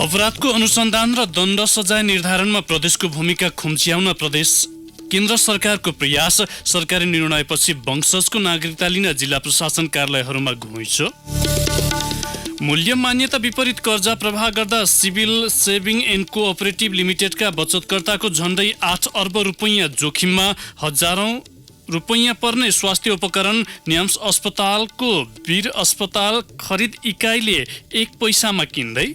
अपराधको अनुसन्धान र दण्ड सजाय निर्धारणमा प्रदेशको भूमिका खुम्च्याउन केन्द्र सरकारको प्रयास। सरकारी निर्णयपछि वंशजको नागरिकता लिन जिल्ला प्रशासन कार्यालयहरूमा घुइँचो। मूल्य मान्यता विपरीत कर्जा प्रवाह गर्दा सिभिल सेभिङ एन्ड कोअपरेटिभ लिमिटेडका बचतकर्ताको झण्डै 8 अर्ब रुपैयाँ जोखिममा। हजारौं रुपैयाँ पर्ने स्वास्थ्य उपकरण न्याम्स अस्पतालको वीर अस्पताल खरिद इकाइले 1 पैसामा किन्दै।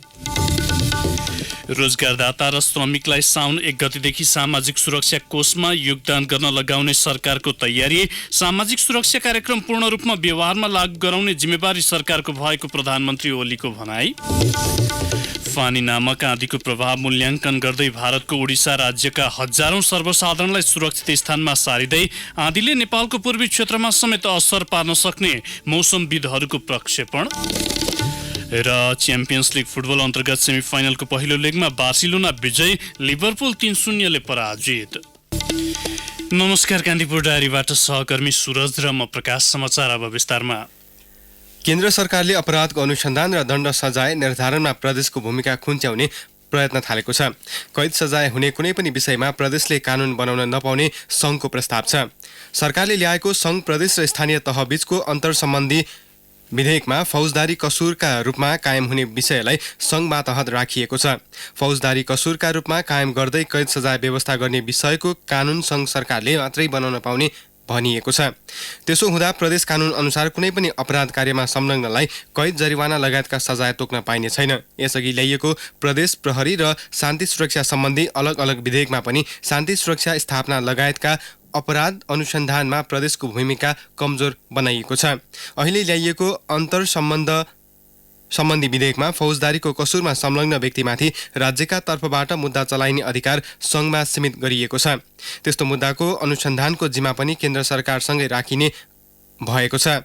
रोजगारदाता र श्रमिकलाई साउन 1 गतेदेखि सामाजिक सुरक्षा कोषमा योगदान गर्न लगाउने सरकारको तयारी। सामाजिक सुरक्षा कार्यक्रम पूर्ण रूपमा व्यवहारमा लागू गराउने जिम्मेवारी सरकारको भएको प्रधानमन्त्री ओलीको भनाई। फानी नामक आँधीको प्रभाव मूल्याङ्कन गर्दै भारतको उडिसा राज्यका हजारौं सर्वसाधारणलाई सुरक्षित स्थानमा सारिँदै आँधीले नेपालको पूर्वी क्षेत्रमा समेत असर पार्न सक्ने मौसमविदहरूको प्रक्षेपण। र च्याम्पियन्स लिग फुटबल अन्तर्गत सेमिफाइनलको पहिलो लेगमा बार्सिलोना विजय, लिभरपुल 3-0 ले पराजित। नमस्कार, कान्तिपुर डायरीबाट सहकर्मी सुरज र म प्रकाश। समाचार अब विस्तारमा। केन्द्र सरकारले अपराधको अनुसन्धान र दण्ड सजाय निर्धारणमा प्रदेशको भूमिका खुम्च्याउने प्रयत्न थालेको छ। कैद सजाय हुने कुनै पनि विषयमा प्रदेशले कानून बनाउन नपाउने सङ्घको प्रस्ताव छ। सरकारले ल्याएको सङ्घ प्रदेश र स्थानीय तह बीचको अन्तर्सम्बन्धी विधेयकमा फौजदारी कसुरका रूपमा कायम हुने विषयलाई सङ्घ मातहत राखिएको छ। फौजदारी कसुरका रूपमा कायम गर्दै कैद सजाय व्यवस्था गर्ने विषयको कानून सङ्घ सरकारले मात्रै बनाउन पाउने भनिएको छ। त्यसो हुँदा प्रदेश कानून अनुसार कुनै पनि अपराध कार्यमा संलग्नलाई कैद, जरिवाना लगायतका सजाय तोक्न पाइने छैन। यसअघि ल्याइएको प्रदेश प्रहरी र शान्ति सुरक्षा सम्बन्धी अलग अलग विधेयकमा पनि शान्ति सुरक्षा स्थापना लगायतका अपराध अनुसन्धानमा प्रदेशको भूमिका कमजोर बनाइएको छ। अहिले ल्याइएको अन्तर्सम्बन्ध सम्बन्धी विधेयकमा फौजदारीको कसुरमा संलग्न व्यक्तिमाथि राज्यका तर्फबाट मुद्दा चलाइने अधिकार सङ्घमा सीमित गरिएको छ। त्यस्तो मुद्दाको अनुसन्धानको जिम्मा पनि केन्द्र सरकारसँगै राखिने भएको छ।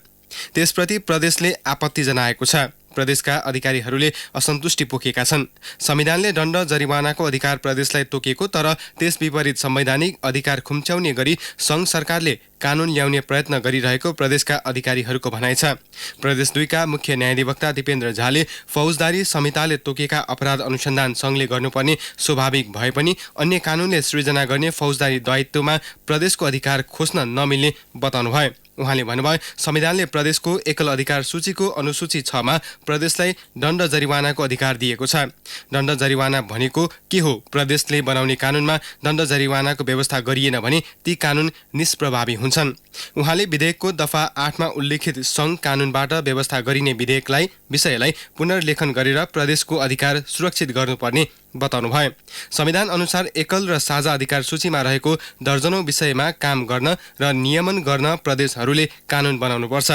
त्यसप्रति प्रदेशले आपत्ति जनाएको छ। प्रदेशका अधिकारीहरूले असन्तुष्टि पोखेका छन्। संविधानले दण्ड जरिवानाको अधिकार प्रदेशलाई तोकेको, तर त्यस विपरीत संवैधानिक अधिकार खुम्च्याउने गरी सङ्घ सरकारले कानून ल्याउने प्रयत्न गरिरहेको प्रदेशका अधिकारीहरूको भनाइ छ। प्रदेश 2 का मुख्य न्यायाधिवक्ता दिपेन्द्र झाले फौजदारी संहिताले तोकेका अपराध अनुसन्धान सङ्घले गर्नुपर्ने स्वाभाविक भए पनि अन्य कानूनले सृजना गर्ने फौजदारी दायित्वमा प्रदेशको अधिकार खोज्न नमिल्ने बताउनुभयो। उहाँले भन्नुभयो, संविधानले प्रदेशको एकल अधिकार सूचीको अनुसूची 6 मा प्रदेशलाई दण्ड जरिवानाको अधिकार दिएको छ। दण्ड जरिवाना भनेको के हो? प्रदेशले बनाउने कानूनमा दण्ड जरिवानाको व्यवस्था गरिएन भने ती कानून निष्प्रभावी हुन्छन्। उहाँले विधेयकको दफा 8 मा उल्लेखित सङ्घ कानूनबाट व्यवस्था गरिने विषयलाई पुनर्लेखन गरेर प्रदेशको अधिकार सुरक्षित गर्नुपर्ने बताउनुभयो। संविधान अनुसार एकल र साझा अधिकार सूचीमा रहेको दर्जनौं विषयमा काम गर्न र नियमन गर्न प्रदेशहरूले कानून बनाउनुपर्छ।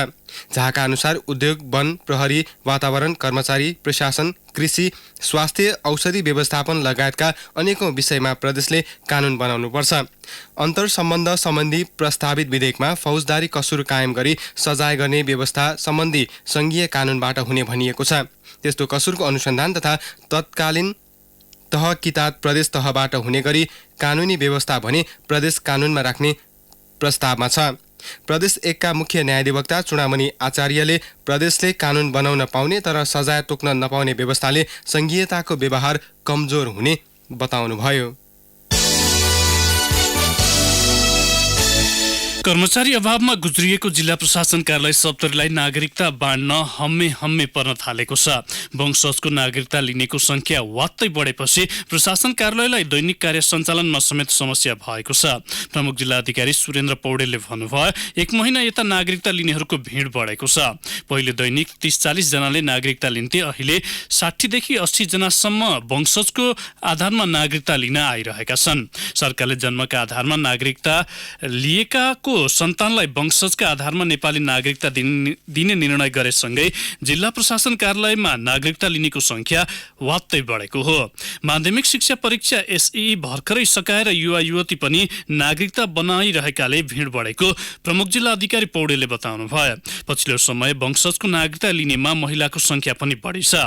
जहाँका अनुसार उद्योग, वन, प्रहरी, वातावरण, कर्मचारी, प्रशासन, कृषि, स्वास्थ्य, औषधि व्यवस्थापन लगायतका अनेकौं विषयमा प्रदेशले कानून बनाउनुपर्छ। अन्तर्सम्बन्ध सम्बन्धी प्रस्तावित विधेयकमा फौजदारी कसुर कायम गरी सजाय गर्ने व्यवस्था सम्बन्धी सङ्घीय कानूनबाट हुने भनिएको छ। त्यस्तो कसुरको अनुसन्धान तथा तत्कालीन तह किताब प्रदेश तहबाट हुने गरी कानूनी व्यवस्था भने प्रदेश कानूनमा राख्ने प्रस्तावमा छ। प्रदेश 1 का मुख्य न्यायाधिवक्ता चुडामणि आचार्यले प्रदेशले कानून बनाउन पाउने तर सजाय तोक्न नपाउने व्यवस्थाले सङ्घीयताको व्यवहार कमजोर हुने बताउनुभयो। कर्मचारी अभावमा गुज्रिएको जिल्ला प्रशासन कार्यालय सप्तरीलाई नागरिकता बाँड्न हम्मे पर्न थालेको छ। वंशजको नागरिकता लिनेको संख्या वात्तै बढेपछि प्रशासन कार्यालयलाई दैनिक कार्य सञ्चालनमा समेत समस्या भएको छ। प्रमुख जिल्ला अधिकारी सुरेन्द्र पौडेलले भन्नुभयो, 1 महिना यता नागरिकता लिनेहरूको भिड बढेको छ। पहिले दैनिक 30-40 जनाले नागरिकता लिन्थे, अहिले 60 देखि 80 जनासम्म वंशजको आधारमा नागरिकता लिन आइरहेका छन्। सरकारले जन्मका आधारमा नागरिकता लिएकाको सन्तानलाई वंशजका आधारमा नेपाली नागरिकता दिने निर्णय गरेसँगै जिल्ला प्रशासन कार्यालयमा नागरिकता लिनेको संख्या वात्तै बढेको हो। माध्यमिक शिक्षा परीक्षा एसई भर्खरै सकाएर युवा युवती पनि नागरिकता बनाइरहेकाले भिड बढेको प्रमुख जिल्ला अधिकारी पौडेलले बताउनुभयो। पछिल्लो समय वंशजको नागरिकता लिनेमा महिलाको संख्या पनि बढी छ।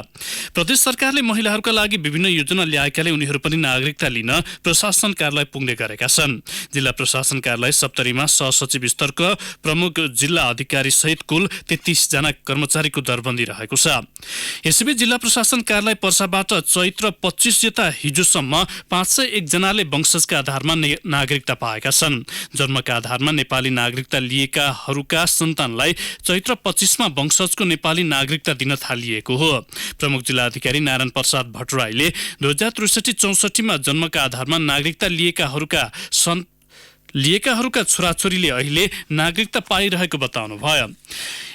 प्रदेश सरकारले महिलाहरूका लागि विभिन्न योजना ल्याएकाले उनीहरू पनि नागरिकता लिन प्रशासन कार्यालय पुग्ने गरेका छन्। जिल्ला प्रशासन कार्यालय सप्तरीमा सहसचिव स्तरका प्रमुख जिल्ला अधिकारी सहित कुल 33 जना कर्मचारीको दरबन्दी रहेको छ। यसैबीच जिल्ला प्रशासन कार्यालय पर्साबाट चैत्र 25 जेता हिजोसम्म 501 जनाले वंशजका आधारमा नागरिकता पाएका छन्। जन्मका आधारमा नेपाली नागरिकता लिएकाहरूका सन्तानलाई चैत्र 25 मा वंशजको नेपाली नागरिकता दिन थालिएको हो। प्रमुख जिल्ला अधिकारी नारायण प्रसाद भट्टराईले 2063-64 मा जन्मका आधारमा नागरिकता लिएकाहरूका छोराछोरीले अहिले नागरिकता पाइरहेको बताउनुभयो।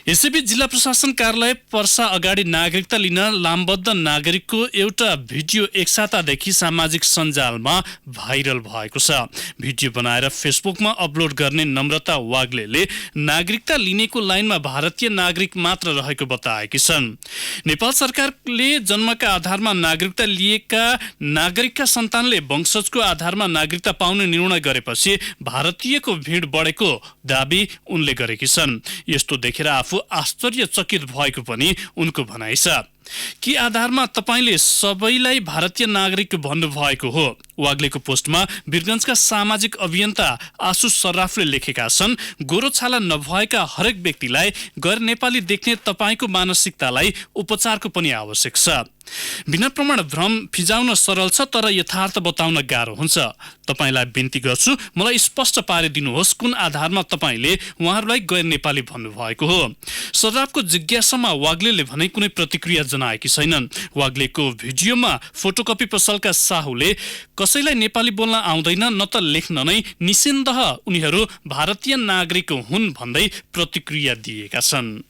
यसैबीच जिल्ला प्रशासन कार्यालय पर्सा अगाडि नागरिकता लिन लामबद्ध नागरिकको एउटा भिडियो एक सातादेखि सामाजिक सञ्जालमा भाइरल भएको छ। भिडियो बनाएर फेसबुकमा अपलोड गर्ने नम्रता वाग्लेले नागरिकता लिनेको लाइनमा भारतीय नागरिक मात्र रहेको बताएकी छन्। नेपाल सरकारले जन्मका आधारमा नागरिकता लिएका नागरिकका सन्तानले वंशजको आधारमा नागरिकता पाउने निर्णय गरेपछि भारतीयको भिड बढेको दाबी उनले गरेकी छन्। यस्तो देखेर आफू आश्चर्यचकित भएको पनि उनको भनाइ छ। कि आधारमा तपाईले सबैलाई भारतीय नागरिक भन्नुभएको हो? वाग्लेको पोस्टमा वीरगञ्जका सामाजिक अभियन्ता आशु सर्राफले लेखेका छन्, गोरो छाला नभएका हरेक व्यक्तिलाई गैर नेपाली देख्ने तपाईको मानसिकतालाई उपचारको पनि आवश्यक छ। बिना प्रमाण भ्रम फिजाउन सरल छ, तर यथार्थ बताउन गाह्रो हुन्छ। तपाईलाई बिन्ती गर्छु, मलाई स्पष्ट पारिदिनुहोस् कुन आधारमा तपाईले उहाँहरूलाई गैर नेपाली भन्नुभएको हो। सर्राफको जिज्ञासामा वाग्लेले भने कुनै प्रतिक्रिया जनाएकी छैनन्। वाग्लेको भिडियोमा फोटोकपी पसलका साहुले कसैलाई नेपाली बोल्न आउँदैन न त लेख्न नै निषेध उनीहरू भारतीय नागरिक हुन् भन्दै प्रतिक्रिया दिएका छन्।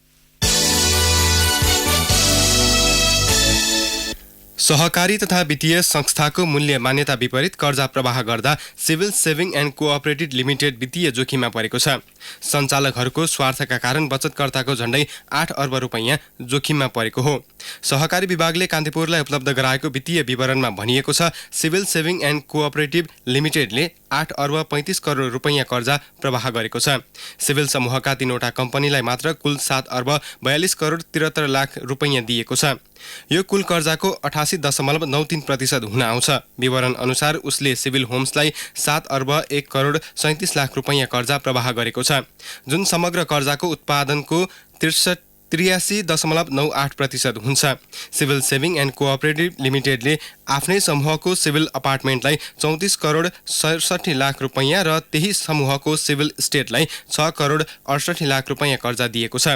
सहकारी तथा वित्तीय संस्थाको मूल्य मान्यता विपरीत कर्जा प्रवाह गर्दा civil saving and cooperative limited वित्तीय जोखिममा परेको छ। सञ्चालकहरूको स्वार्थका कारण बचतकर्ताको झण्डै 8 अर्ब रुपैयाँ जोखिममा परेको हो। सहकारी विभागले कान्तिपुरलाई उपलब्ध गराएको वित्तीय विवरणमा भनिएको छ, सिभिल सेभिङ एन्ड कोअपरेटिभ लिमिटेडले 8 अर्ब 35 करोड रुपैयाँ कर्जा प्रवाह गरेको छ। सिभिल समूहका 3वटा कम्पनीलाई मात्र कुल 7 अर्ब 42 करोड 73 लाख रुपैयाँ दिएको छ। यो कुल कर्जाको 88.93% हुन आउँछ। विवरण अनुसार उसले सिभिल होम्सलाई 7 अर्ब 1 करोड 37 लाख रुपैयाँ कर्जा प्रवाह गरेको छ, जुन समग्र कर्जाको उत्पादनको 83.98% हुन्छ। सिभिल सेभिङ एन्ड कोअपरेटिभ लिमिटेडले आफ्नै समूहको सिभिल अपार्टमेन्टलाई 34 करोड 67 लाख रुपैयाँ र त्यही समूहको सिभिल स्टेटलाई 6 करोड 68 लाख रुपैयाँ कर्जा दिएको छ।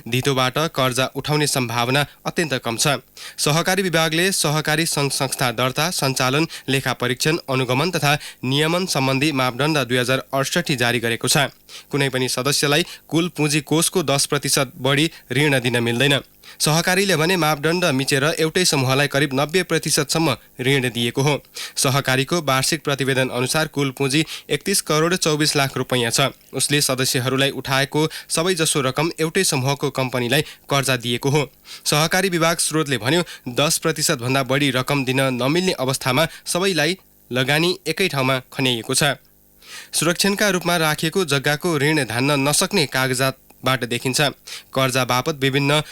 धितोबाट कर्जा उठाउने सम्भावना अत्यन्त कम छ। सहकारी विभागले सहकारी सङ्घ संस्था दर्ता, सञ्चालन, लेखा परीक्षण, अनुगमन तथा नियमन सम्बन्धी मापदण्ड 2068 जारी गरेको छ। कुनै पनि सदस्यलाई कुल पुँजी कोषको 10% बढी ऋण दिन मिल्दैन। सहकारीले भने मापदण्ड मिचेर एउटै समूहलाई करिब 90% सम्म ऋण दिएको हो। सहकारीको वार्षिक प्रतिवेदन अनुसार कुल पुँजी 31 करोड 24 लाख रुपैयाँ छ। उसले सदस्यहरूलाई उठाएको सबैजसो रकम एउटै समूहको कम्पनीलाई कर्जा दिएको हो। सहकारी विभाग स्रोतले भन्यो, 10% भन्दा बढी रकम दिन नमिल्ने अवस्थामा सबैलाई लगानी एकै ठाउँमा खन्याइएको छ। सुरक्षणका रूपमा राखिएको जग्गाको ऋण धान्न नसक्ने कागजातबाट देखिन्छ। कर्जा बापत विभिन्न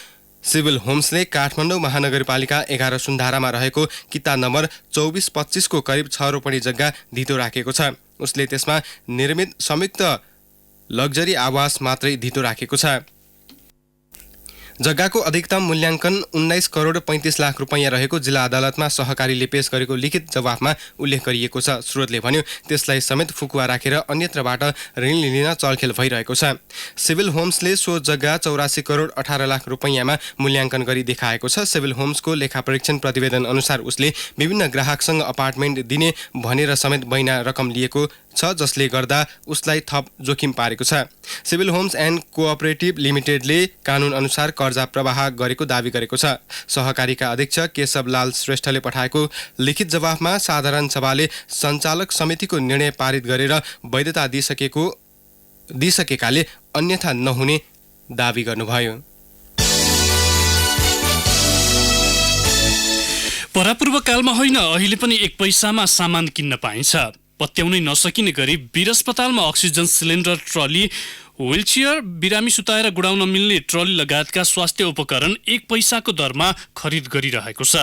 सिभिल होम्सले काठमाडौँ महानगरपालिका 11 सुन्धारामा रहेको किता नम्बर 2425 को करिब 6 रोपनी जग्गा धितो राखेको छ। उसले त्यसमा निर्मित संयुक्त लग्जरी आवास मात्रै धितो राखेको छ। जग्गाको अधिकतम मूल्याङ्कन 19 करोड 35 लाख रुपैयाँ रहेको जिल्ला अदालतमा सहकारीले पेश गरेको लिखित जवाफमा उल्लेख गरिएको छ। स्रोतले भन्यो, त्यसलाई समेत फुकुवा राखेर अन्यत्रबाट ऋण लिन चलखेल भइरहेको छ। सिभिल होम्सले सो जग्गा 84 करोड 18 लाख रुपैयाँमा मूल्याङ्कन गरी देखाएको छ। सिभिल होम्सको लेखा परीक्षण प्रतिवेदन अनुसार उसले विभिन्न ग्राहकसँग अपार्टमेन्ट दिने भनेर समेत बैना रकम लिएको छ, जसले गर्दा उसलाई थप जोखिम पारेको छ। सिभिल होम्स एन्ड कोअपरेटिभ लिमिटेडले कानुन अनुसार कर्जा प्रवाह गरेको दावी गरेको छ। सहकारीका अध्यक्ष केशवलाल श्रेष्ठले पठाएको लिखित जवाफमा साधारण सभाले सञ्चालक समितिको निर्णय पारित गरेर वैधता दिइसकेकाले अन्यथा नहुने दावी गर्नुभयो। परापूर्वकालमा होइन, अहिले पनि 1 पैसामा सामान किन्न पाइन्छ। पत्याउनै नसकिने गरी वीर अस्पतालमा अक्सिजन सिलिन्डर ट्रली व्हीलचेयर, बिरामी सुताएर गुडाउन मिल्ने ट्रली लगायतका स्वास्थ्य उपकरण 1 पैसाको दरमा खरिद गरिरहेको छ।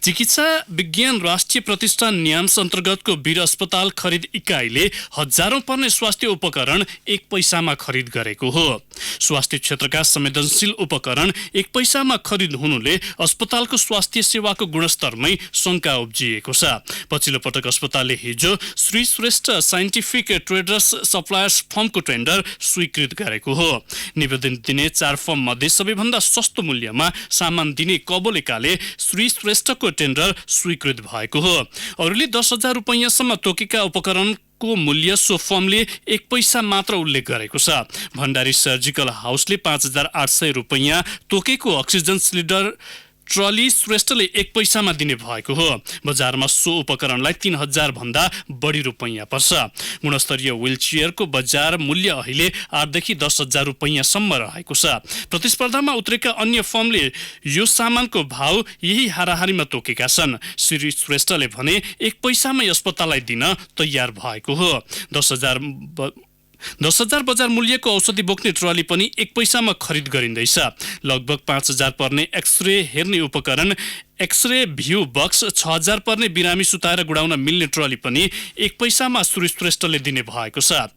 चिकित्सा विज्ञान राष्ट्रिय प्रतिष्ठान न्याम्स अन्तर्गतको वीर अस्पताल खरिद इकाइले हजारौं पर्ने स्वास्थ्य उपकरण 1 पैसामा खरिद गरेको हो। स्वास्थ्य क्षेत्रका संवेदनशील उपकरण 1 पैसामा खरिद हुनुले अस्पतालको स्वास्थ्य सेवाको गुणस्तरमै शंका उब्जिएको छ। पछिल्लो पटक अस्पतालले हिजो Shri Shrestha scientific traders suppliers फर्मको टेन्डर स्वीकृत गरेको हो। निवेदन दिने 4 फर्म मध्ये सबैभन्दा सस्तो मूल्यमा सामान दिने कबोलेकाले श्री श्रेष्ठको टेन्डर स्वीकृत भएको हो। अरूले 10,000 रुपैयाँसम्म तोकेका उपकरण को मूल्य सो फर्मले 1 पैसा मात्र उल्लेख गरेको छ। भण्डारी सर्जिकल हाउसले 5,800 रुपैयाँ तोकेको अक्सिजन सिलिन्डर ट्रली श्रेष्ठले 1 पैसामा दिने भएको हो। बजारमा सो उपकरणलाई 3,000 भन्दा बढी रुपैयाँ पर्छ। गुणस्तरीय व्हीलचेयरको बजार मूल्य अहिले 8 देखि 10,000 रुपैयाँसम्म रहेको छ। प्रतिस्पर्धामा उत्रेका अन्य फर्मले यो सामानको भाव यही हाराहारीमा तोकेका छन्। श्री श्रेष्ठले भने 1 पैसामै अस्पताललाई दिन तयार भएको हो। 10,000 बजार मूल्यको औषधि बोक्ने ट्रली पनि 1 पैसामा खरिद गरिँदैछ। लगभग 5,000 पर्ने एक्सरे हेर्ने उपकरण एक्सरे भ्यू बक्स, 6,000 पर्ने बिरामी सुताएर गुडाउन मिल्ने ट्रली पनि 1 पैसामा श्री श्रेष्ठले दिने भएको छ।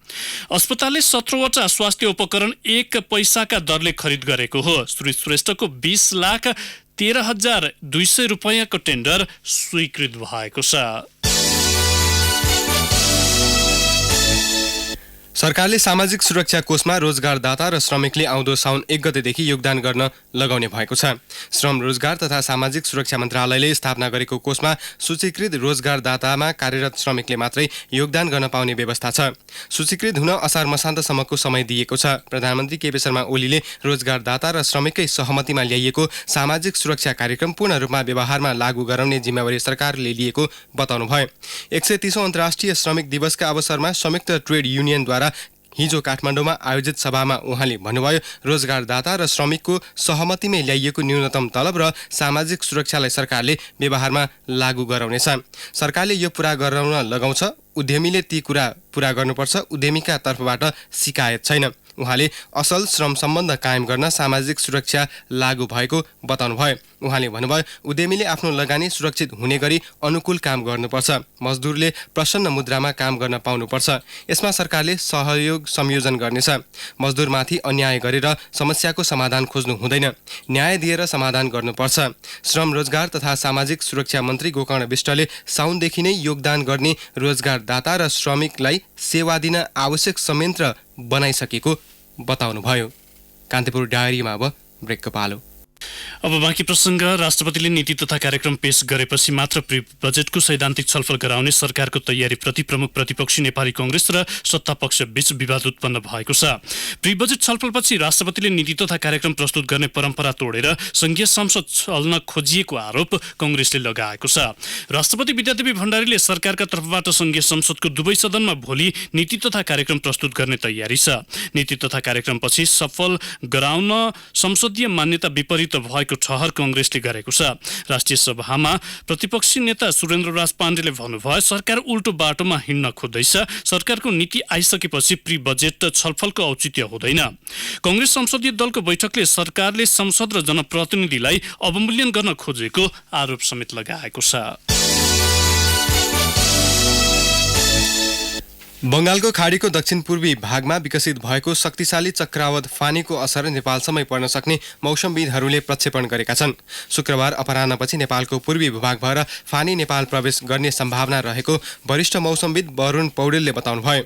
अस्पतालले 17वटा स्वास्थ्य उपकरण 1 पैसाका दरले खरिद गरेको हो। श्री श्रेष्ठको 20,13,200 रुपैयाँको टेन्डर स्वीकृत भएको छ। सरकारले सामाजिक सुरक्षा कोषमा रोजगारदाता र श्रमिकले आउँदो साउन 1 गतेदेखि योगदान गर्न लगाउने भएको छ। श्रम रोजगार तथा सामाजिक सुरक्षा मन्त्रालयले स्थापना गरेको कोषमा सूचीकृत रोजगारदातामा कार्यरत श्रमिकले मात्रै योगदान गर्न पाउने व्यवस्था छ। सूचीकृत हुन असार मसान्तसम्मको समय दिएको छ। प्रधानमन्त्री केपी शर्मा ओलीले रोजगारदाता र श्रमिककै सहमतिमा ल्याइएको सामाजिक सुरक्षा कार्यक्रम पूर्ण रूपमा व्यवहारमा लागू गराउने जिम्मेवारी सरकारले लिएको बताउनुभयो। 130औं अन्तर्राष्ट्रिय श्रमिक दिवसका अवसरमा संयुक्त ट्रेड युनियनद्वारा हिजो काठमाडौँमा आयोजित सभामा उहाँले भन्नुभयो, रोजगारदाता र श्रमिकको सहमतिमै ल्याइएको न्यूनतम तलब र सामाजिक सुरक्षालाई सरकारले व्यवहारमा लागू गराउनेछ। सरकारले यो पूरा गराउन लगाउँछ। उद्यमीले ती कुरा पूरा गर्नुपर्छ। उद्यमीका तर्फबाट शिकायत छैन। उहाँले असल श्रम सम्बन्ध कायम गर्न सामाजिक सुरक्षा लागू भएको बताउनुभयो। उहाँले भन्नुभयो, उद्यमीले आफ्नो लगानी सुरक्षित हुने गरी अनुकूल काम गर्नुपर्छ। मजदुरले प्रसन्न मुद्रामा काम गर्न पाउनुपर्छ। यसमा सरकारले सहयोग संयोजन गर्नेछ। मजदुरमाथि अन्याय गरेर समस्याको समाधान खोज्नु हुँदैन, न्याय दिएर समाधान गर्नुपर्छ। श्रम रोजगार तथा सामाजिक सुरक्षा मन्त्री गोकर्ण विष्टले साउनदेखि नै योगदान गर्ने रोजगारदाता र श्रमिकलाई सेवा दिन आवश्यक संयन्त्र बनाइसकेको बताउनुभयो। कान्तिपुर डायरीमा अब ब्रेकको पालो। अब बाँकी प्रसङ्ग। राष्ट्रपतिले नीति तथा कार्यक्रम पेश गरेपछि मात्र प्री बजेटको सैद्धान्तिक छलफल गराउने सरकारको तयारीप्रति प्रमुख प्रतिपक्षी नेपाली कांग्रेस र सत्तापक्ष बीच विवाद उत्पन्न भएको छ। प्री बजेट छलफलपछि राष्ट्रपतिले नीति तथा कार्यक्रम प्रस्तुत गर्ने परम्परा तोडेर संघीय संसद चल्न खोजिएको आरोप कांग्रेसले लगाएको छ। राष्ट्रपति विद्यादेवी भण्डारीले सरकारका तर्फबाट संघीय संसदको दुवै सदनमा भोलि नीति तथा कार्यक्रम प्रस्तुत गर्ने तयारी छ। नीति तथा कार्यक्रमपछि सफल गराउन संसदीय मान्यता विपरीत भएको ठहर कांग्रेसले गरेको छ। राष्ट्रिय सभामा प्रतिपक्षी नेता सुरेन्द्रराज पाण्डेले भन्नुभयो, सरकार उल्टो बाटोमा हिँड्न खोज्दैछ। सरकारको नीति आइसकेपछि प्री बजेट छलफलको औचित्य हुँदैन। कांग्रेस संसदीय दलको बैठकले सरकारले संसद र जनप्रतिनिधिलाई अवमूल्यन गर्न खोजेको आरोप समेत लगाएको छ। बंगालको खाडीको दक्षिण पूर्वी भागमा विकसित भएको शक्तिशाली चक्रवात फानीको असर नेपालसम्मै पर्न सक्ने मौसमविदहरूले प्रक्षेपण गरेका छन्। शुक्रबार अपराह्नपछि नेपालको पूर्वी भूभाग भएर फानी नेपाल प्रवेश गर्ने सम्भावना रहेको वरिष्ठ मौसमविद वरुण पौडेलले बताउनुभयो।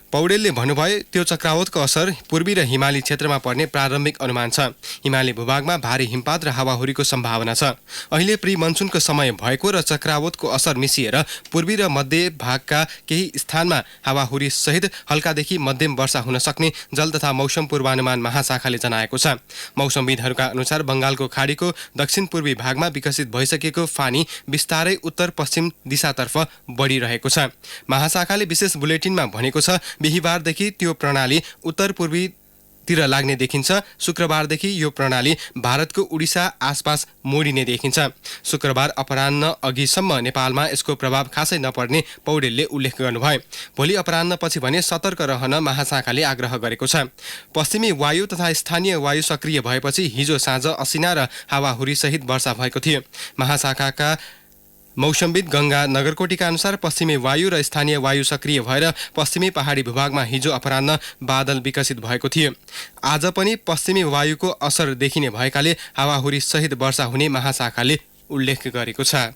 पौडेलले भन्नुभयो, त्यो चक्रवातको असर पूर्वी र हिमाली क्षेत्रमा पर्ने प्रारम्भिक अनुमान छ। हिमाली भूभागमा भारी हिमपात र हावाहुरीको सम्भावना छ। अहिले प्री मनसुनको समय भएको र चक्रवातको असर मिसिएर पूर्वी र मध्य भागका केही स्थानमा हावाहुरी सहित हल्कादेखि मध्यम वर्षा हुन सक्ने जल तथा मौसम पूर्वानुमान महाशाखाले जनाएको छ। मौसमविदहरूका अनुसार बंगालको खाडीको दक्षिण पूर्वी भागमा विकसित भइसकेको फानी बिस्तारै उत्तर पश्चिम दिशातर्फ बढिरहेको छ। महाशाखाले विशेष बुलेटिनमा भनेको छ, बिहिबारदेखि त्यो प्रणाली उत्तर पूर्वी तिर लाग्ने देखिन्छ। शुक्रबारदेखि यो प्रणाली भारतको उडिसा आसपास मोडिने देखिन्छ। शुक्रबार अपराह्न अघिसम्म नेपालमा यसको प्रभाव खासै नपर्ने पौडेलले उल्लेख गर्नुभयो। भोलि अपराह्नपछि भने सतर्क रहन महाशाखाले आग्रह गरेको छ। पश्चिमी वायु तथा स्थानीय वायु सक्रिय भएपछि हिजो साँझ असिना र हावाहुरी सहित वर्षा भएको थियो। महाशाखाका मौसमविद गंगा नगरकोटीका अनुसार पश्चिमी वायु र स्थानीय वायु सक्रिय भएर पश्चिमी पहाडी भूभागमा हिजो अपराह्न बादल विकसित भएको थियो। आज पनि पश्चिमी वायुको असर देखिने भएकाले हावाहुरी सहित वर्षा हुने महाशाखाले उल्लेख गरेको छ।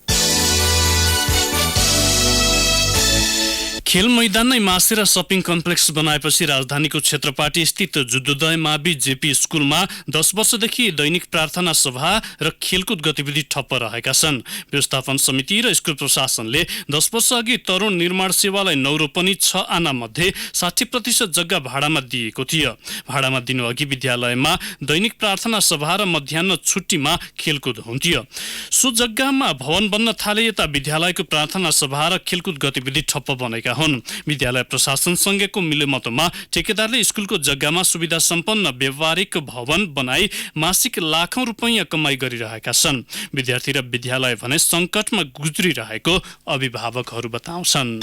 खेल मैदान नै मासेर सपिङ कम्प्लेक्स बनाएपछि राजधानीको क्षेत्रपाटी स्थित जुद्धोदय मावि जेपी स्कुलमा 10 वर्षदेखि दैनिक प्रार्थना सभा र खेलकुद गतिविधि ठप्प रहेका छन्। व्यवस्थापन समिति र स्कुल प्रशासनले 10 वर्ष अघि तरुण निर्माण सेवालाई 9 रोपनी 6 आना मध्ये 60% जग्गा भाडामा दिएको थियो। भाडामा दिनु अघि विद्यालयमा दैनिक प्रार्थना सभा र मध्याह्न छुट्टीमा खेलकुद हुन्थ्यो। सो जग्गामा भवन बन्न थाले यता विद्यालयको प्रार्थना सभा र खेलकुद गतिविधि ठप्प बनेका हुन्। विद्यालय प्रशासनसँगको मिलेमतोमा ठेकेदारले स्कुलको जग्गामा सुविधा सम्पन्न व्यावहारिक भवन बनाई मासिक लाखौं रुपैयाँ कमाई गरिरहेका छन्। विद्यार्थी र विद्यालय भने संकटमा गुज्रिरहेको अभिभावकहरू बताउँछन्।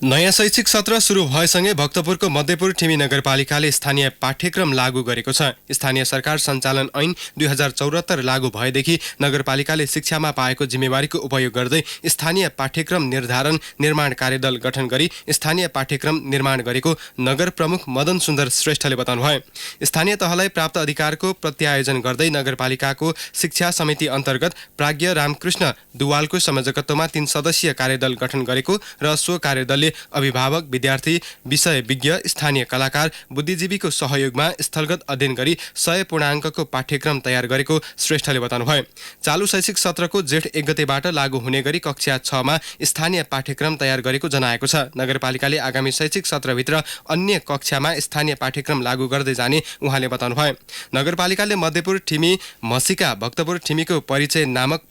नयाँ शैक्षिक सत्र सुरु भएसँगै भक्तपुरको मध्यपुर ठिमी नगरपालिकाले स्थानीय पाठ्यक्रम लागू गरेको छ। स्थानीय सरकार सञ्चालन ऐन 2074 लागू भएदेखि नगरपालिकाले शिक्षामा पाएको जिम्मेवारीको उपयोग गर्दै स्थानीय पाठ्यक्रम निर्धारण निर्माण कार्यदल गठन गरी स्थानीय पाठ्यक्रम निर्माण गरेको नगर प्रमुख मदन सुन्दर श्रेष्ठले बताउनुभयो। स्थानीय तहलाई प्राप्त अधिकारको प्रत्यायोजन गर्दै नगरपालिकाको शिक्षा समिति अन्तर्गत प्राज्ञ रामकृष्ण दुवालको संयोजकत्वमा 3 सदस्यीय कार्यदल गठन गरेको र सो कार्यदलले अभिभावक, विद्यार्थी, विषय विज्ञ, स्थानीय कलाकार, बुद्धिजीवीको सहयोगमा स्थलगत अध्ययन गरी 100 पूर्णाङ्कको पाठ्यक्रम तयार गरेको श्रेष्ठले बताउनुभयो। चालु शैक्षिक सत्रको जेठ 1 गतेबाट लागू हुने गरी कक्षा 6 मा स्थानीय पाठ्यक्रम तयार गरेको जनाएको छ। नगरपालिकाले आगामी शैक्षिक सत्रभित्र अन्य कक्षामा स्थानीय पाठ्यक्रम लागू गर्दै जाने उहाँले बताउनुभयो। नगरपालिकाले मध्यपुर ठिमी मसिका भक्तपुर ठिमीको परिचय नामक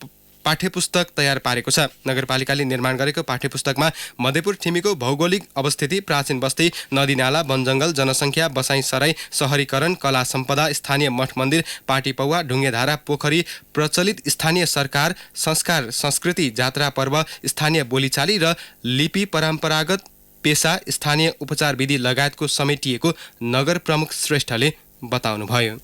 पाठ्यपुस्तक तयार पारेको छ। नगरपालिकाले निर्माण गरेको पाठ्यपुस्तकमा मध्यपुर ठिमीको भौगोलिक अवस्थिति, प्राचीन बस्ती, नदीनाला, वनजङ्गल, जनसङ्ख्या, बसाई सराई, सहरीकरण, कला सम्पदा, स्थानीय मठ मन्दिर, पाटी पौवा, ढुङ्गेधारा, पोखरी, प्रचलित स्थानीय सरकार, संस्कार, संस्कृति, जात्रा पर्व, स्थानीय बोलीचाली र लिपि, परम्परागत पेसा, स्थानीय उपचार विधि लगायतको समेटिएको नगर प्रमुख श्रेष्ठले बताउनुभयो।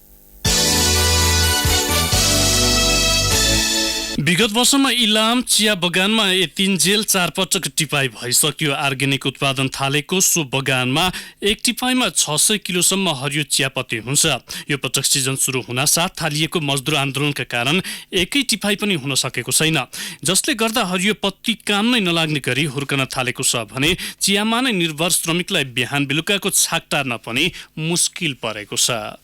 विगत वर्षमा इलाम चिया बगानमा एतिन्जेल 4 पटक टिपाई भइसक्यो। अर्ग्यानिक उत्पादन थालेको सो बगानमा एक टिपाईमा 600 किलोसम्म हरियो चियापत्ती हुन्छ। यो पटक सिजन सुरु हुन साथ थालिएको मजदुर आन्दोलनका कारण एकै टिपाई पनि हुन सकेको छैन, जसले गर्दा हरियो पत्ती काम नै नलाग्ने गरी हुर्कन थालेको छ भने चियामा नै निर्भर श्रमिकलाई बिहान बेलुकाको छाक टार्न पनि मुस्किल परेको छ।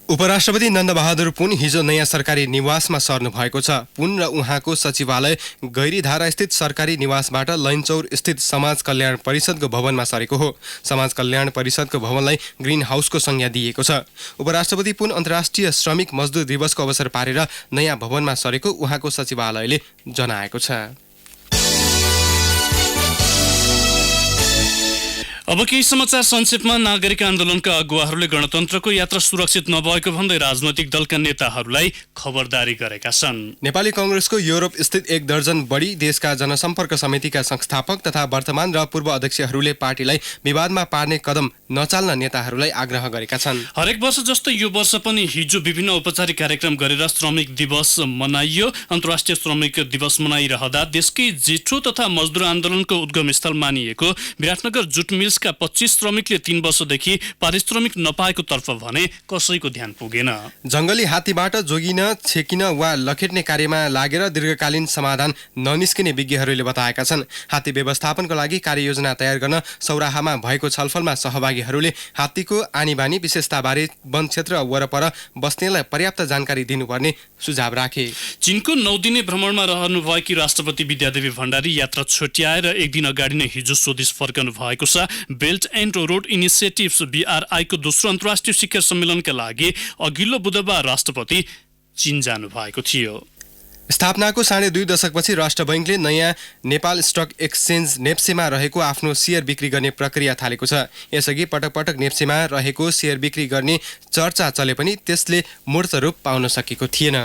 उपराष्ट्रपति नन्दबहादुर पुन हिजो नयाँ सरकारी निवासमा सर्नु भएको छ। पुन र उहाँको सचिवालय गैरीधारा स्थित सरकारी निवासबाट लैनचौर स्थित समाज कल्याण परिषदको भवनमा सरेको हो। समाज कल्याण परिषदको भवनलाई ग्रिन हाउसको संज्ञा दिएको छ। उपराष्ट्रपति पुन अन्तर्राष्ट्रिय श्रमिक मजदुर दिवसको अवसर पारेर नयाँ भवनमा सरेको उहाँको सचिवालयले जनाएको छ। अब केही समाचार संक्षेपमा। नागरिक आन्दोलनका अगुवाहरूले गणतन्त्रको यात्रा सुरक्षित नभएको भन्दै राजनैतिक दलका नेताहरूलाई खबरदारी गरेका छन्। नेपाली कांग्रेसको युरोप स्थित 1 दर्जन बढी देशका जनसम्पर्क समितिका संस्थापक तथा वर्तमान र पूर्व अध्यक्षहरूले पार्टीलाई विवादमा पार्ने कदम नचाल्न नेताहरूलाई आग्रह गरेका छन्। हरेक वर्ष जस्तो यो वर्ष पनि हिजो विभिन्न औपचारिक कार्यक्रम गरेर श्रमिक दिवस मनाइयो। अन्तर्राष्ट्रिय श्रमिक दिवस मनाइरहँदा देशकै जेठो तथा मजदुर आन्दोलनको उद्गम स्थल मानिएको विराटनगर जुट मिल्स का 25 श्रमिकले 3 वर्षदेखि पारिश्रमिक नपाएको तर्फ भने कसैको ध्यान पुगेन। जंगली हात्तीबाट जोगिन, छेकिन वा लखेट्ने कार्यमा लागेर दीर्घकालीन समाधान ननिस्किने विज्ञहरूले बताएका छन्। हात्ती व्यवस्थापनको लागि कार्ययोजना तयार गर्न सौराहामा भएको छलफलमा सहभागीहरूले हात्तीको आनीबानी विशेषताबारे वन क्षेत्र वरपर बस्नेलाई पर्याप्त जानकारी दिनुपर्ने सुझाव राखे। चीनको 9 दिने भ्रमणमा रहनुभएकी राष्ट्रपति विद्यादेवी भण्डारी यात्रा छुट्याएर एक दिन अगाडि नै हिजो स्वदेश फर्कनु भएको छ। Belt and road initiatives BRI को दोस्रो अन्तर्राष्ट्रिय शिखर सम्मेलनका लागि अघिल्लो बुधबार राष्ट्रपति चीन जानु भएको थियो। स्थापनाको 2.5 दशकपछि राष्ट्र बैङ्कले नयाँ नेपाल स्टक एक्सचेन्ज नेप्सेमा रहेको आफ्नो सेयर बिक्री गर्ने प्रक्रिया थालेको छ। यसअघि पटक पटक नेप्सेमा रहेको सेयर बिक्री गर्ने चर्चा चले पनि त्यसले मूर्त रूप पाउन सकेको थिएन।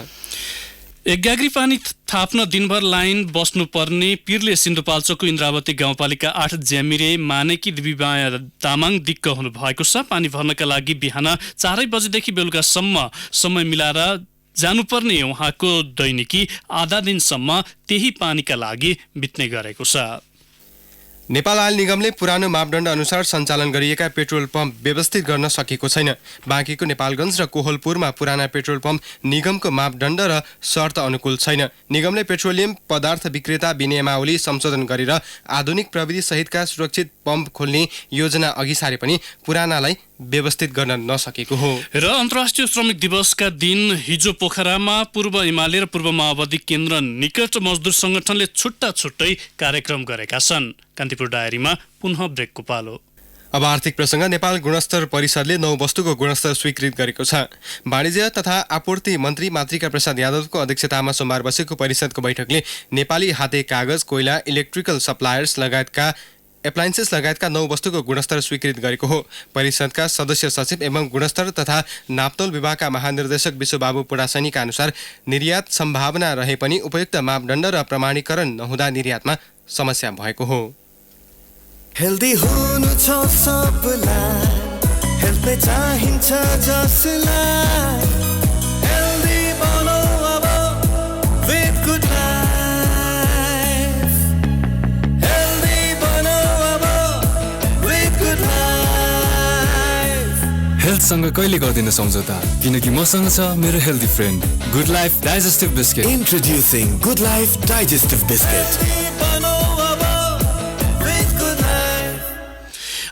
एकगाग्री पानी थाप्न दिनभर लाइन बस्नुपर्ने पिर्ले सिन्धुपाल्चोकको इन्द्रावती गाउँपालिका 8 ज्यामिरे मानेकी दिवीमाया तामाङ दिक्क हुनु भएको छ। पानी भर्नका लागि बिहान 4 बजेदेखि बेलुकासम्म समय मिलाएर जानुपर्ने उहाँको दैनिकी आधा दिनसम्म त्यही पानीका लागि बित्ने गरेको छ। नेपाल आयल निगमले पुरानो मापदण्ड अनुसार सञ्चालन गरिएका पेट्रोल पम्प व्यवस्थित गर्न सकेको छैन। बाँकीको नेपालगञ्ज र कोहलपुरमा पुराना पेट्रोल पम्प निगमको मापदण्ड र शर्त अनुकूल छैन। निगमले पेट्रोलियम पदार्थ विक्रेता विनियमावली संशोधन गरेर आधुनिक प्रविधि सहितका सुरक्षित पम्प खोल्ने योजना अघि सारे पनि पुरानालाई व्यवस्थित गर्न नसकेको हो। र अन्तर्राष्ट्रिय श्रमिक दिवसका दिन हिजो पोखरामा पूर्व एमाले र पूर्व माओवादी केन्द्र निकट मजदुर संगठनले छुट्टा छुट्टै कार्यक्रम गरेका छन्। कान्तिपुर डायरीमा पुनः ब्रेकको पालो। अब आर्थिक प्रसङ्ग। नेपाल गुणस्तर परिषदले 9 वस्तुको गुणस्तर स्वीकृत गरेको छ। वाणिज्य तथा आपूर्ति मन्त्री मातृका प्रसाद यादवको अध्यक्षतामा सोमबार बसेको परिषदको बैठकले नेपाली हाते कागज, कोइला, इलेक्ट्रिकल सप्लायर्स लगायतका एप्लायन्सेस लगायतका 9 वस्तुको गुणस्तर स्वीकृत गरेको हो। परिषदका सदस्य सचिव एवं गुणस्तर तथा नाप्तोल विभागका महानिर्देशक विश्वबाबु पुडासैनीका अनुसार निर्यात सम्भावना रहे पनि उपयुक्त मापदण्ड र प्रमाणीकरण नहुँदा निर्यातमा समस्या भएको हो। हेल्दी हुनु छ सबलाई, हेल्थ चाहिन्छ जसलाई, हेल्दी बनो अब विथ गुड लाइफ, हेल्दी बनो अब विथ गुड लाइफ। हेल्थसँग कहिले गर्दिन सम्झौता, किनकि मसँग छ मेरो healthy friend good life digestive biscuit. Introducing good life digestive biscuit.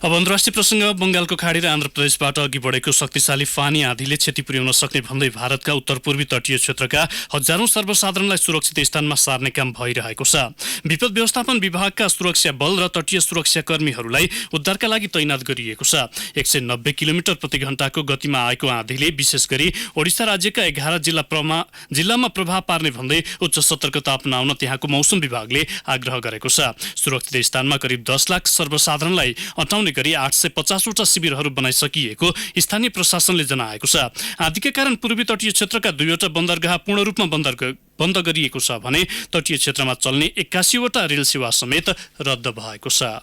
अब अन्तर्राष्ट्रिय प्रसङ्ग। बङ्गालको खाडी र आन्ध्र प्रदेशबाट अघि बढेको शक्तिशाली फानी आँधीले क्षति पुर्याउन सक्ने भन्दै भारतका उत्तरपूर्वी तटीय क्षेत्रका हजारौं सर्वसाधारणलाई सुरक्षित स्थानमा सार्ने काम भइरहेको छ। विपद व्यवस्थापन विभागका सुरक्षा बल र तटीय सुरक्षाकर्मीहरूलाई उद्धारका लागि तैनात गरिएको छ। 190 किलोमिटर प्रति घण्टाको गतिमा आएको आँधीले विशेष गरी ओडिसा राज्यका 11 जिल्लामा प्रभाव पार्ने भन्दै उच्च सतर्कता अपनाउन त्यहाँको मौसम विभागले आग्रह गरेको छ। सुरक्षित स्थानमा करिब 10 लाख सर्वसाधारणलाई अटाउने गरी 850 वटा शिविरहरू बनाइसकिएको स्थानीय प्रशासनले जनाएको छ। आँधीका कारण पूर्वी तटीय क्षेत्रका 2 वटा बन्दरगाह पूर्ण रूपमा बन्द गरिएको छ भने तटीय क्षेत्रमा चल्ने 81 वटा रेल सेवा समेत रद्द भएको छ।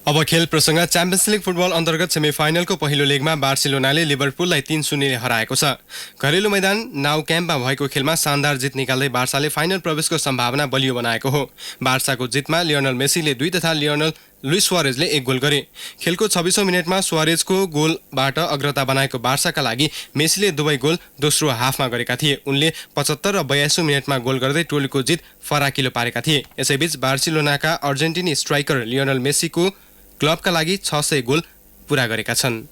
अब खेल प्रसङ्ग। च्याम्पियन्स लिग फुटबल अन्तर्गत सेमिफाइनलको पहिलो लेगमा बार्सिलोनाले लिभरपुललाई 3-0ले हराएको छ। घरेलु मैदान नाउ क्याम्पमा भएको खेलमा शानदार जित निकाल्दै बार्साले फाइनल प्रवेशको सम्भावना बलियो बनाएको हो। बार्साको जितमा लियोनल मेसीले 2 तथा लुइस सुवारेजले 1 गोल गरे। खेलको 26औं मिनेटमा सुवारेजको गोलबाट अग्रता बनाएको बार्साका लागि मेसीले दुवै गोल दोस्रो हाफमा गरेका थिए। उनले 75 र 82 मिनेटमा गोल गर्दै टोलीको जित फराकिलो पारेका थिए। यसैबीच बार्सिलोनाका अर्जेन्टिनी स्ट्राइकर लियोनल मेसीको क्लबका लागि 600 गोल पूरा गरेका छन्।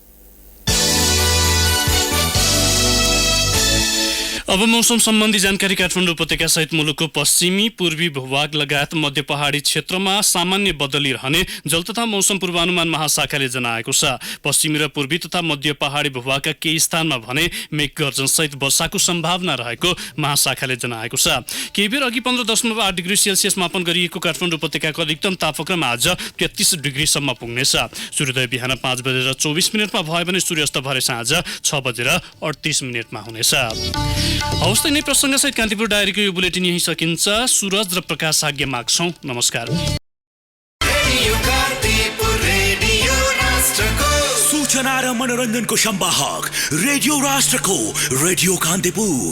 अब मौसम सम्बन्धी जानकारी। काठमाडौँ उपत्यका सहित मुलुकको पश्चिमी पूर्वी भूभाग लगायत मध्य पहाडी क्षेत्रमा सामान्य बदली रहने जल तथा मौसम पूर्वानुमान महाशाखाले जनाएको छ। पश्चिमी र पूर्वी तथा मध्य पहाडी भूभागका केही स्थानमा भने मेघ गर्जन सहित वर्षाको सम्भावना रहेको महाशाखाले जनाएको छ। केही बेर अघि 15.8 डिग्री सेल्सियस मापन गरिएको काठमाडौँ उपत्यकाको अधिकतम तापक्रम आज 33 डिग्रीसम्म पुग्नेछ। सूर्योदय बिहान 5 बजेर 24 मिनटमा भयो भने सूर्यास्त भरे साँझ 6 बजेर 38 मिनटमा हुनेछ। हवस् त, यिनै प्रसङ्गसहित कान्तिपुर डायरीको यो बुलेटिन यही सकिन्छ। सूरज र प्रकाश आज्ञा माग्छौँ। नमस्कार। सूचना र मनोरञ्जनको संवाहक रेडियो राष्ट्रको रेडियो कान्तिपुर।